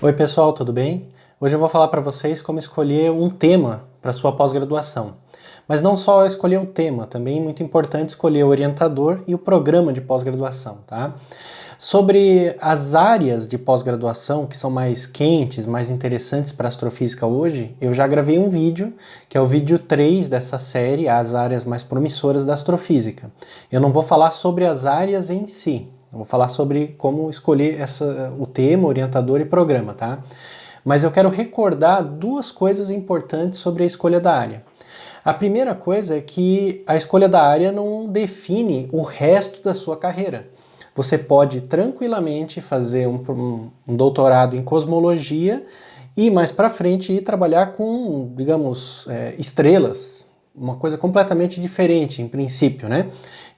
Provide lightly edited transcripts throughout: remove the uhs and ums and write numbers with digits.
Oi pessoal, tudo bem? Hoje eu vou falar para vocês como escolher um tema para sua pós-graduação. Mas não só escolher o tema, também é muito importante escolher o orientador e o programa de pós-graduação, tá? Sobre as áreas de pós-graduação que são mais quentes, mais interessantes para a astrofísica hoje, eu já gravei um vídeo, que é o vídeo 3 dessa série, as áreas mais promissoras da astrofísica. Eu não vou falar sobre as áreas em si, eu vou falar sobre como escolher o tema, orientador e programa, tá? Mas eu quero recordar duas coisas importantes sobre a escolha da área. A primeira coisa é que a escolha da área não define o resto da sua carreira. Você pode tranquilamente fazer um doutorado em cosmologia e mais para frente ir trabalhar com, digamos, estrelas, uma coisa completamente diferente em princípio, né?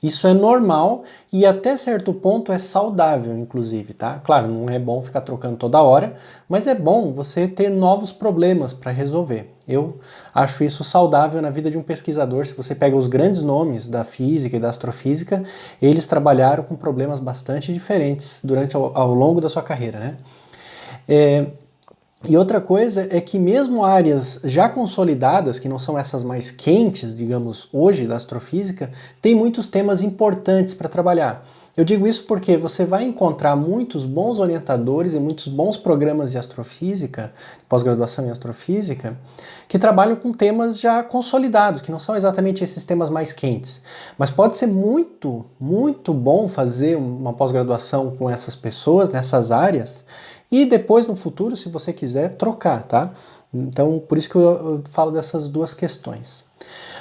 Isso é normal e até certo ponto é saudável, inclusive, tá? Claro, não é bom ficar trocando toda hora, mas é bom você ter novos problemas para resolver. Eu acho isso saudável na vida de um pesquisador. Se você pega os grandes nomes da física e da astrofísica, eles trabalharam com problemas bastante diferentes ao longo da sua carreira, né? E outra coisa é que mesmo áreas já consolidadas, que não são essas mais quentes, digamos, hoje da astrofísica, tem muitos temas importantes para trabalhar. Eu digo isso porque você vai encontrar muitos bons orientadores e muitos bons programas de astrofísica, pós-graduação em astrofísica, que trabalham com temas já consolidados, que não são exatamente esses temas mais quentes. Mas pode ser muito, muito bom fazer uma pós-graduação com essas pessoas, nessas áreas, e depois, no futuro, se você quiser, trocar, tá? Então, por isso que eu falo dessas duas questões.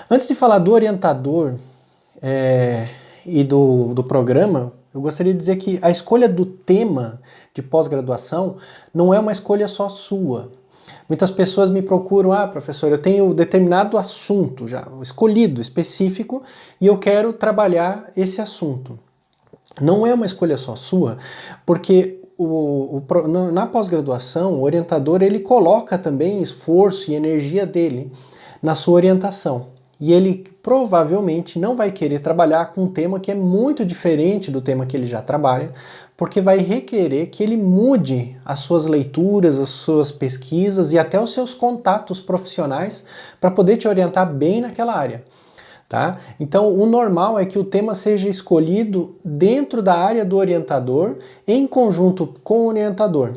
Antes de falar do orientador e do programa, eu gostaria de dizer que a escolha do tema de pós-graduação não é uma escolha só sua. Muitas pessoas me procuram, professor, eu tenho determinado assunto já escolhido, específico, e eu quero trabalhar esse assunto. Não é uma escolha só sua, porque na pós-graduação, o orientador ele coloca também esforço e energia dele na sua orientação. E ele provavelmente não vai querer trabalhar com um tema que é muito diferente do tema que ele já trabalha, porque vai requerer que ele mude as suas leituras, as suas pesquisas e até os seus contatos profissionais para poder te orientar bem naquela área. Tá? Então, o normal é que o tema seja escolhido dentro da área do orientador, em conjunto com o orientador.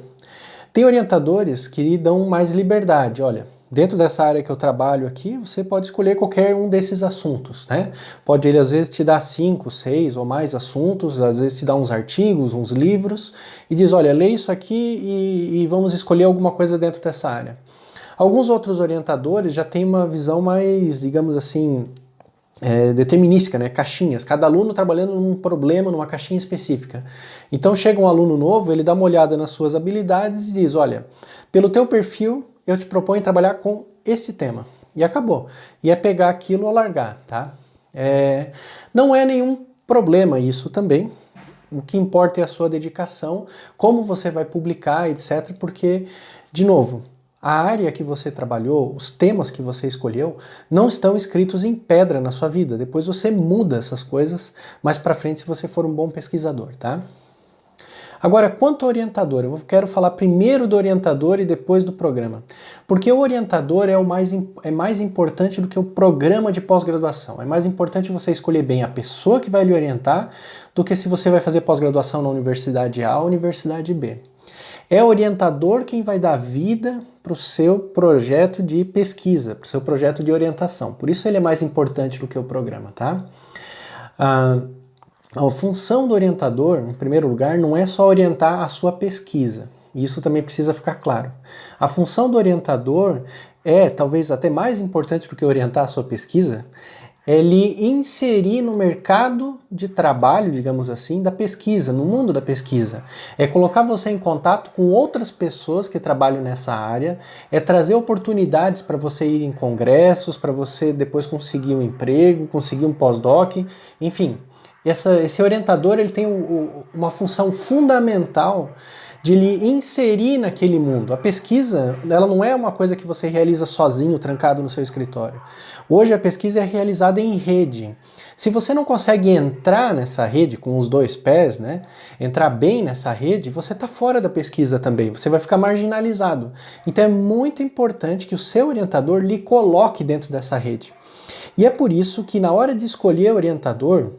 Tem orientadores que dão mais liberdade. Olha, dentro dessa área que eu trabalho aqui, você pode escolher qualquer um desses assuntos, né? Pode ele, às vezes, te dar 5, 6 ou mais assuntos, às vezes te dá uns artigos, uns livros, e diz, olha, lê isso aqui e vamos escolher alguma coisa dentro dessa área. Alguns outros orientadores já têm uma visão mais, digamos assim, determinística, né? Caixinhas, cada aluno trabalhando num problema, numa caixinha específica. Então chega um aluno novo, ele dá uma olhada nas suas habilidades e diz, olha, pelo teu perfil eu te proponho trabalhar com este tema. E acabou. E é pegar aquilo ou largar, tá? Não é nenhum problema isso também. O que importa é a sua dedicação, como você vai publicar, etc. Porque, de novo, a área que você trabalhou, os temas que você escolheu, não estão escritos em pedra na sua vida. Depois você muda essas coisas mais para frente se você for um bom pesquisador, tá? Agora, quanto ao orientador, eu quero falar primeiro do orientador e depois do programa. Porque o orientador é mais importante do que o programa de pós-graduação. É mais importante você escolher bem a pessoa que vai lhe orientar do que se você vai fazer pós-graduação na Universidade A ou Universidade B. É o orientador quem vai dar vida para o seu projeto de pesquisa, para o seu projeto de orientação. Por isso ele é mais importante do que o programa, tá? A função do orientador, em primeiro lugar, não é só orientar a sua pesquisa. Isso também precisa ficar claro. A função do orientador é, talvez até mais importante do que orientar a sua pesquisa, é lhe inserir no mercado de trabalho, digamos assim, da pesquisa, no mundo da pesquisa. É colocar você em contato com outras pessoas que trabalham nessa área, é trazer oportunidades para você ir em congressos, para você depois conseguir um emprego, conseguir um pós-doc, enfim. Esse orientador ele tem uma função fundamental de lhe inserir naquele mundo. A pesquisa, ela não é uma coisa que você realiza sozinho, trancado no seu escritório. Hoje a pesquisa é realizada em rede. Se você não consegue entrar nessa rede com os dois pés, né, entrar bem nessa rede, você está fora da pesquisa também, você vai ficar marginalizado. Então é muito importante que o seu orientador lhe coloque dentro dessa rede. E é por isso que na hora de escolher orientador,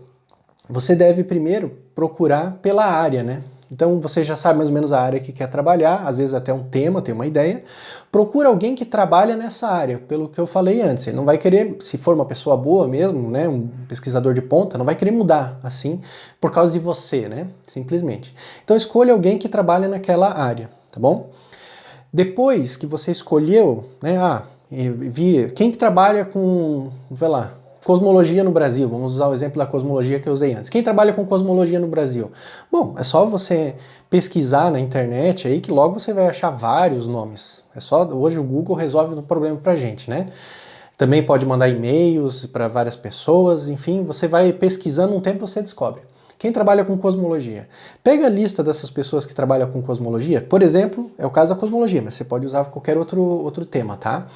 você deve primeiro procurar pela área, né? Então você já sabe mais ou menos a área que quer trabalhar, às vezes até um tema, tem uma ideia. Procura alguém que trabalha nessa área, pelo que eu falei antes. Ele não vai querer, se for uma pessoa boa mesmo, né, um pesquisador de ponta, não vai querer mudar assim por causa de você, né? Simplesmente. Então escolha alguém que trabalha naquela área, tá bom? Depois que você escolheu, né, quem que trabalha com, vai lá, cosmologia no Brasil, vamos usar o exemplo da cosmologia que eu usei antes. Quem trabalha com cosmologia no Brasil? Bom, é só você pesquisar na internet aí que logo você vai achar vários nomes. Hoje o Google resolve o problema pra gente, né? Também pode mandar e-mails para várias pessoas, enfim, você vai pesquisando um tempo e você descobre. Quem trabalha com cosmologia? Pega a lista dessas pessoas que trabalham com cosmologia. Por exemplo, é o caso da cosmologia, mas você pode usar qualquer outro tema, tá?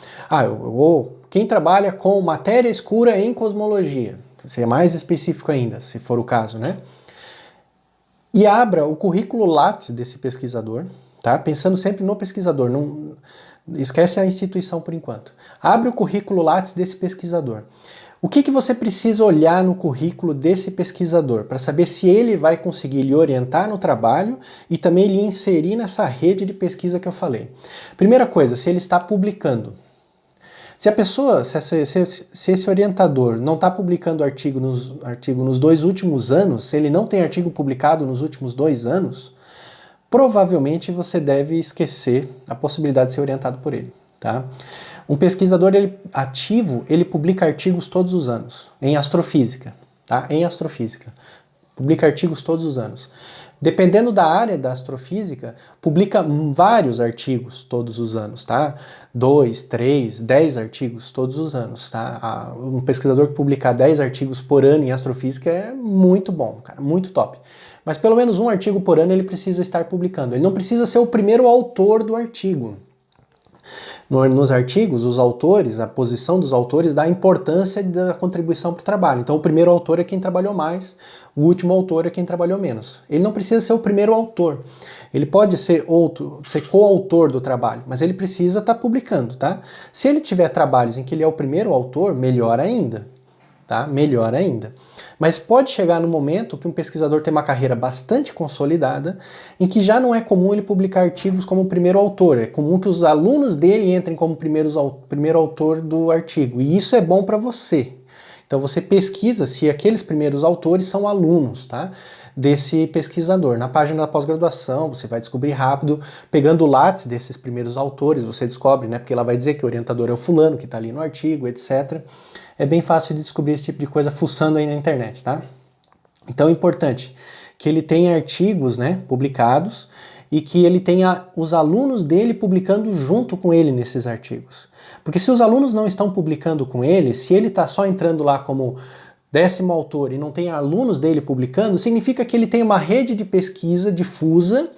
Quem trabalha com matéria escura em cosmologia? Seria mais específico ainda, se for o caso, né? E abra o currículo Lattes desse pesquisador, tá? Pensando sempre no pesquisador, não esquece a instituição por enquanto. Abre o currículo Lattes desse pesquisador. O que você precisa olhar no currículo desse pesquisador para saber se ele vai conseguir lhe orientar no trabalho e também lhe inserir nessa rede de pesquisa que eu falei? Primeira coisa, se ele está publicando. Se esse orientador não está publicando artigo nos 2 últimos anos, se ele não tem artigo publicado nos últimos 2 anos, provavelmente você deve esquecer a possibilidade de ser orientado por ele, tá? Um pesquisador ativo, ele publica artigos todos os anos, em astrofísica, tá? Em astrofísica. Publica artigos todos os anos. Dependendo da área da astrofísica, publica vários artigos todos os anos, tá? 2, 3, 10 artigos todos os anos, tá? Um pesquisador que publicar 10 artigos por ano em astrofísica é muito bom, cara, muito top. Mas pelo menos um artigo por ano ele precisa estar publicando. Ele não precisa ser o primeiro autor do artigo. Nos artigos, os autores, a posição dos autores dá importância da contribuição para o trabalho. Então o primeiro autor é quem trabalhou mais, o último autor é quem trabalhou menos. Ele não precisa ser o primeiro autor. Ele pode ser coautor do trabalho, mas ele precisa estar publicando, tá? Se ele tiver trabalhos em que ele é o primeiro autor, melhor ainda, tá? Melhor ainda. Mas pode chegar no momento que um pesquisador tem uma carreira bastante consolidada, em que já não é comum ele publicar artigos como primeiro autor, é comum que os alunos dele entrem como primeiro autor do artigo, e isso é bom para você. Então você pesquisa se aqueles primeiros autores são alunos, tá? Desse pesquisador. Na página da pós-graduação, você vai descobrir rápido, pegando o Lattes desses primeiros autores, você descobre, né? Porque ela vai dizer que o orientador é o fulano, que está ali no artigo, etc. É bem fácil de descobrir esse tipo de coisa fuçando aí na internet, tá? Então é importante que ele tenha artigos, né, publicados e que ele tenha os alunos dele publicando junto com ele nesses artigos. Porque se os alunos não estão publicando com ele, se ele está só entrando lá como 10º autor e não tem alunos dele publicando, significa que ele tem uma rede de pesquisa difusa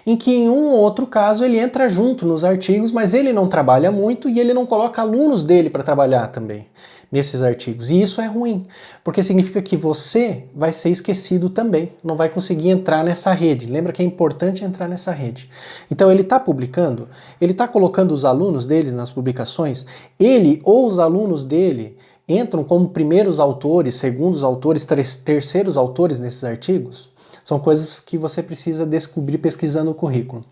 em que em um ou outro caso ele entra junto nos artigos, mas ele não trabalha muito e ele não coloca alunos dele para trabalhar também nesses artigos. E isso é ruim, porque significa que você vai ser esquecido também, não vai conseguir entrar nessa rede. Lembra que é importante entrar nessa rede. Então ele está publicando, ele está colocando os alunos dele nas publicações, ele ou os alunos dele entram como primeiros autores, segundos autores, terceiros autores nesses artigos? São coisas que você precisa descobrir pesquisando o currículo.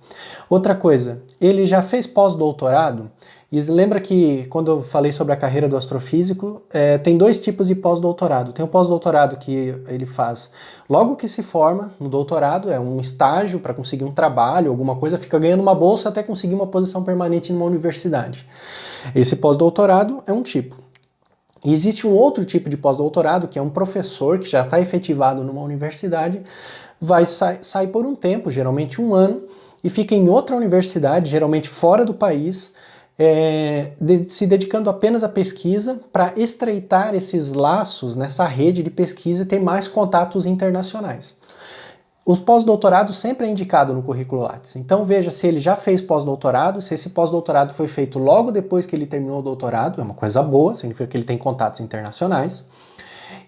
Outra coisa, ele já fez pós-doutorado? E lembra que quando eu falei sobre a carreira do astrofísico, tem 2 tipos de pós-doutorado. Tem o pós-doutorado que ele faz logo que se forma no doutorado, é um estágio para conseguir um trabalho, alguma coisa, fica ganhando uma bolsa até conseguir uma posição permanente numa universidade. Esse pós-doutorado é um tipo. E existe um outro tipo de pós-doutorado, que é um professor que já está efetivado numa universidade, vai sair por um tempo, geralmente 1 ano, e fica em outra universidade, geralmente fora do país, se dedicando apenas à pesquisa para estreitar esses laços nessa rede de pesquisa e ter mais contatos internacionais. Os pós-doutorados sempre é indicado no currículo Lattes. Então veja se ele já fez pós-doutorado, se esse pós-doutorado foi feito logo depois que ele terminou o doutorado, é uma coisa boa, significa que ele tem contatos internacionais.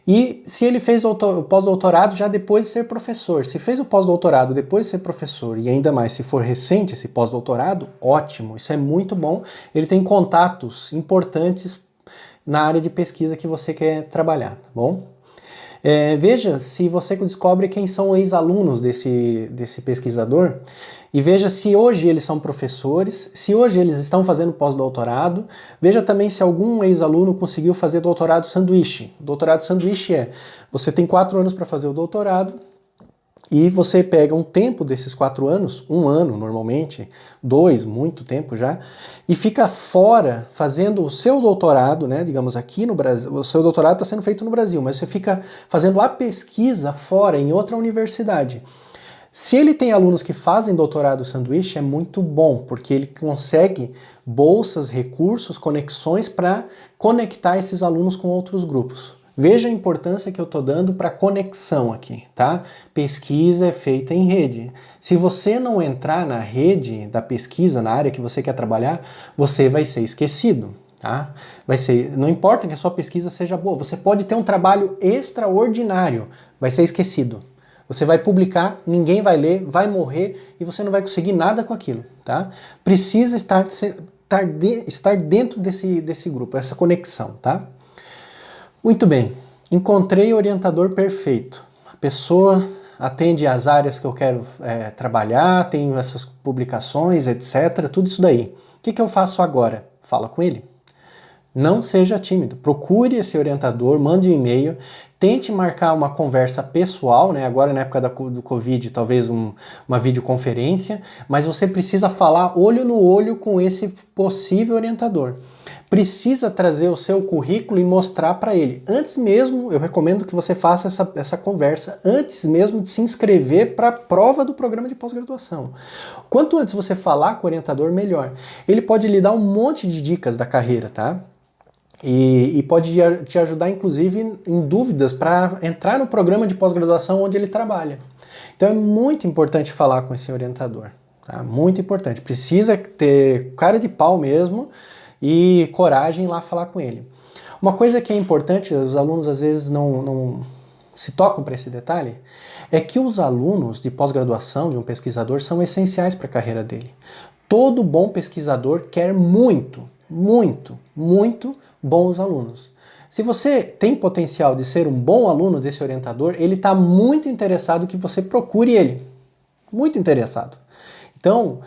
E se ele fez o pós-doutorado já depois de ser professor. Se fez o pós-doutorado depois de ser professor, e ainda mais se for recente esse pós-doutorado, ótimo, isso é muito bom. Ele tem contatos importantes na área de pesquisa que você quer trabalhar, tá bom? Veja se você descobre quem são ex-alunos desse pesquisador e veja se hoje eles são professores, se hoje eles estão fazendo pós-doutorado. Veja também se algum ex-aluno conseguiu fazer doutorado sanduíche. Doutorado sanduíche você tem 4 anos para fazer o doutorado e você pega um tempo desses 4 anos, 1 ano normalmente, 2, muito tempo já, e fica fora fazendo o seu doutorado, né, digamos aqui no Brasil. O seu doutorado está sendo feito no Brasil, mas você fica fazendo a pesquisa fora, em outra universidade. Se ele tem alunos que fazem doutorado sanduíche, é muito bom, porque ele consegue bolsas, recursos, conexões para conectar esses alunos com outros grupos. Veja a importância que eu estou dando para conexão aqui, tá? Pesquisa é feita em rede. Se você não entrar na rede da pesquisa, na área que você quer trabalhar, você vai ser esquecido, tá? Não importa que a sua pesquisa seja boa, você pode ter um trabalho extraordinário, vai ser esquecido. Você vai publicar, ninguém vai ler, vai morrer e você não vai conseguir nada com aquilo, tá? Precisa estar dentro desse grupo, essa conexão, tá? Muito bem, encontrei o orientador perfeito. A pessoa atende às áreas que eu quero trabalhar, tenho essas publicações, etc. Tudo isso daí. O que eu faço agora? Fala com ele. Não seja tímido. Procure esse orientador, mande um e-mail, tente marcar uma conversa pessoal, né? Agora na época do Covid, talvez uma videoconferência, mas você precisa falar olho no olho com esse possível orientador. Precisa trazer o seu currículo e mostrar para ele. Antes mesmo, eu recomendo que você faça essa conversa antes mesmo de se inscrever para a prova do programa de pós-graduação. Quanto antes você falar com o orientador, melhor. Ele pode lhe dar um monte de dicas da carreira, tá? E pode te ajudar, inclusive, em dúvidas para entrar no programa de pós-graduação onde ele trabalha. Então é muito importante falar com esse orientador, tá? Muito importante. Precisa ter cara de pau mesmo e coragem lá falar com ele. Uma coisa que é importante, os alunos às vezes não se tocam para esse detalhe, é que os alunos de pós-graduação de um pesquisador são essenciais para a carreira dele. Todo bom pesquisador quer muito, muito, muito bons alunos. Se você tem potencial de ser um bom aluno desse orientador, ele está muito interessado que você procure ele. Muito interessado. Então,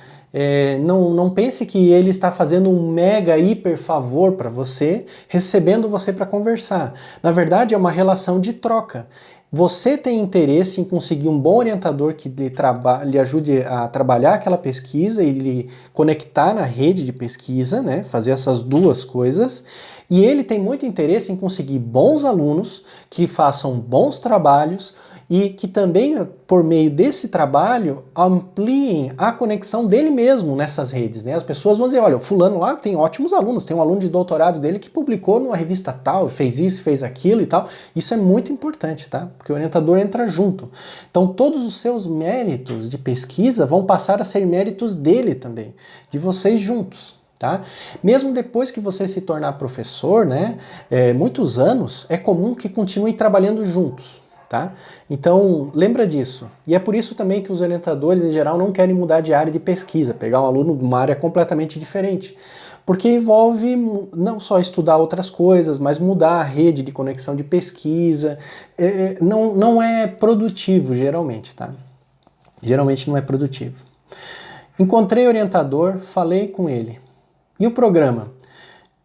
não pense que ele está fazendo um mega hiper favor para você, recebendo você para conversar. Na verdade, é uma relação de troca. Você tem interesse em conseguir um bom orientador que lhe ajude a trabalhar aquela pesquisa e lhe conectar na rede de pesquisa, né? Fazer essas duas coisas. E ele tem muito interesse em conseguir bons alunos que façam bons trabalhos e que também, por meio desse trabalho, ampliem a conexão dele mesmo nessas redes, né? As pessoas vão dizer, olha, o fulano lá tem ótimos alunos, tem um aluno de doutorado dele que publicou numa revista tal, fez isso, fez aquilo e tal. Isso é muito importante, tá? Porque o orientador entra junto. Então todos os seus méritos de pesquisa vão passar a ser méritos dele também, de vocês juntos. Tá? Mesmo depois que você se tornar professor, né, muitos anos, é comum que continue trabalhando juntos. Tá? Então, lembra disso. E é por isso também que os orientadores, em geral, não querem mudar de área de pesquisa, pegar um aluno de uma área completamente diferente. Porque envolve não só estudar outras coisas, mas mudar a rede de conexão de pesquisa. Não é produtivo, geralmente. Tá? Geralmente não é produtivo. Encontrei o orientador, falei com ele. E o programa?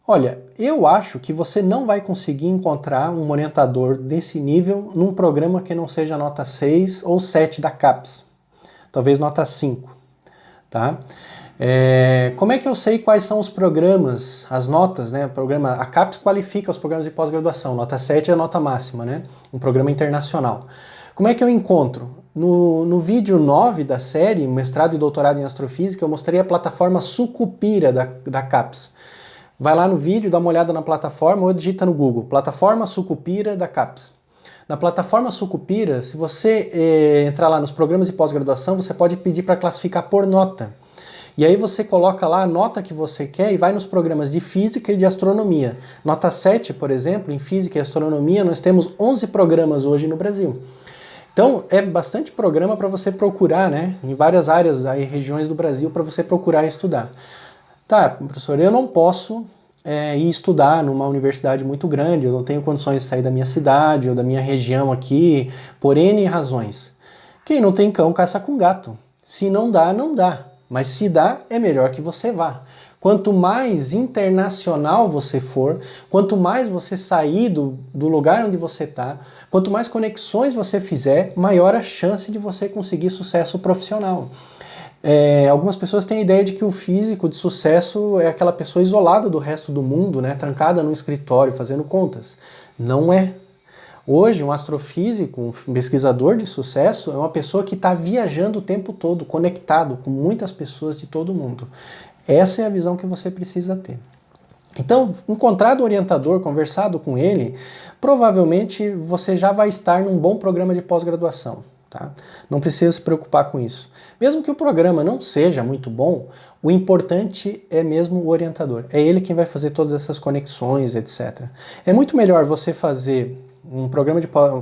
Olha, eu acho que você não vai conseguir encontrar um orientador desse nível num programa que não seja nota 6 ou 7 da CAPES. Talvez nota 5. Tá? Como é que eu sei quais são os programas, as notas, né? A CAPES qualifica os programas de pós-graduação. Nota 7 é a nota máxima, né? Um programa internacional. Como é que eu encontro? No vídeo 9 da série, mestrado e doutorado em astrofísica, eu mostrei a plataforma Sucupira da CAPES. Vai lá no vídeo, dá uma olhada na plataforma ou digita no Google, plataforma Sucupira da CAPES. Na plataforma Sucupira, se você entrar lá nos programas de pós-graduação, você pode pedir para classificar por nota. E aí você coloca lá a nota que você quer e vai nos programas de física e de astronomia. Nota 7, por exemplo, em física e astronomia, nós temos 11 programas hoje no Brasil. Então, é bastante programa para você procurar, né, em várias áreas, aí, regiões do Brasil, para você procurar e estudar. Tá, professor, eu não posso ir estudar numa universidade muito grande, eu não tenho condições de sair da minha cidade ou da minha região aqui, por N razões. Quem não tem cão, caça com gato. Se não dá, não dá. Mas se dá, é melhor que você vá. Quanto mais internacional você for, quanto mais você sair do lugar onde você está, quanto mais conexões você fizer, maior a chance de você conseguir sucesso profissional. Algumas pessoas têm a ideia de que o físico de sucesso é aquela pessoa isolada do resto do mundo, né, trancada num escritório fazendo contas. Não é. Hoje, um astrofísico, um pesquisador de sucesso, é uma pessoa que está viajando o tempo todo, conectado com muitas pessoas de todo mundo. Essa é a visão que você precisa ter. Então, encontrado o orientador, conversado com ele, provavelmente você já vai estar num bom programa de pós-graduação. Tá? Não precisa se preocupar com isso. Mesmo que o programa não seja muito bom, o importante é mesmo o orientador. É ele quem vai fazer todas essas conexões, etc. É muito melhor você fazer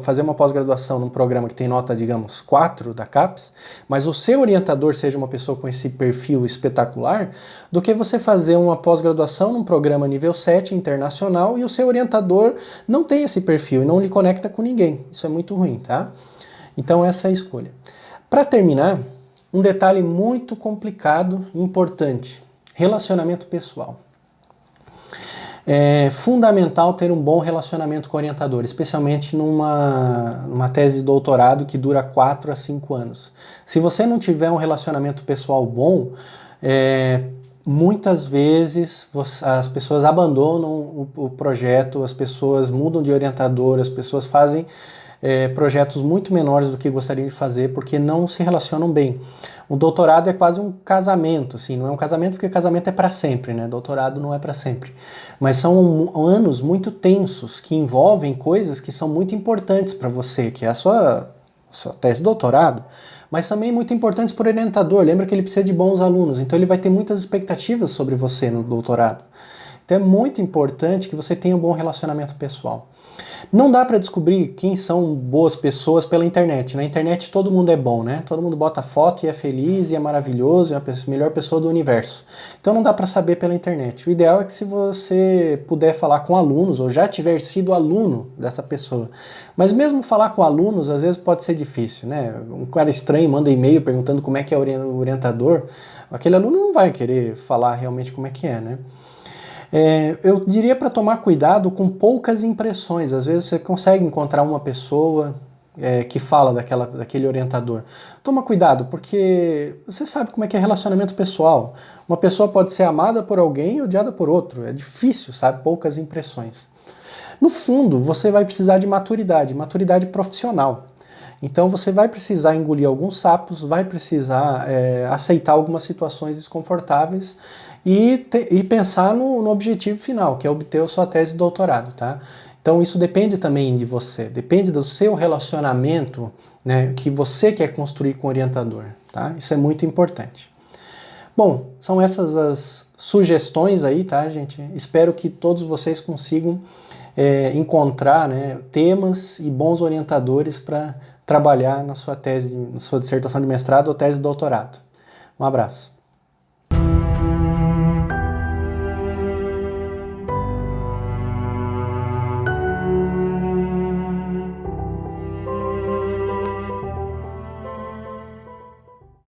fazer uma pós-graduação num programa que tem nota, digamos, 4 da CAPES, mas o seu orientador seja uma pessoa com esse perfil espetacular, do que você fazer uma pós-graduação num programa nível 7 internacional e o seu orientador não tem esse perfil e não lhe conecta com ninguém. Isso é muito ruim, tá? Então essa é a escolha. Para terminar, um detalhe muito complicado e importante: relacionamento pessoal. É fundamental ter um bom relacionamento com o orientador, especialmente numa tese de doutorado que dura 4 a 5 anos. Se você não tiver um relacionamento pessoal bom, muitas vezes as pessoas abandonam o projeto, as pessoas mudam de orientador, as pessoas fazem projetos muito menores do que gostariam de fazer porque não se relacionam bem. O doutorado é quase um casamento, assim, não é um casamento porque casamento é para sempre, né? Doutorado não é para sempre. Mas são anos muito tensos que envolvem coisas que são muito importantes para você, que é a sua tese de doutorado, mas também muito importantes para o orientador. Lembra que ele precisa de bons alunos, então ele vai ter muitas expectativas sobre você no doutorado. Então é muito importante que você tenha um bom relacionamento pessoal. Não dá para descobrir quem são boas pessoas pela internet. Na internet todo mundo é bom, né? Todo mundo bota foto e é feliz e é maravilhoso, é a melhor pessoa do universo. Então não dá para saber pela internet. O ideal é que se você puder falar com alunos ou já tiver sido aluno dessa pessoa. Mas mesmo falar com alunos às vezes pode ser difícil, né? Um cara estranho manda e-mail perguntando como é que é o orientador. Aquele aluno não vai querer falar realmente como é que é, né? Eu diria para tomar cuidado com poucas impressões. Às vezes você consegue encontrar uma pessoa que fala daquele orientador. Toma cuidado, porque você sabe como é que é relacionamento pessoal. Uma pessoa pode ser amada por alguém e odiada por outro. É difícil, sabe? Poucas impressões. No fundo, você vai precisar de maturidade profissional. Então você vai precisar engolir alguns sapos, vai precisar aceitar algumas situações desconfortáveis e pensar no objetivo final, que é obter a sua tese de doutorado, tá? Então isso depende também de você, depende do seu relacionamento, né, que você quer construir com o orientador, tá? Isso é muito importante. Bom, são essas as sugestões aí, tá, gente? Espero que todos vocês consigam encontrar, né, temas e bons orientadores para trabalhar na sua tese, na sua dissertação de mestrado ou tese de doutorado. Um abraço.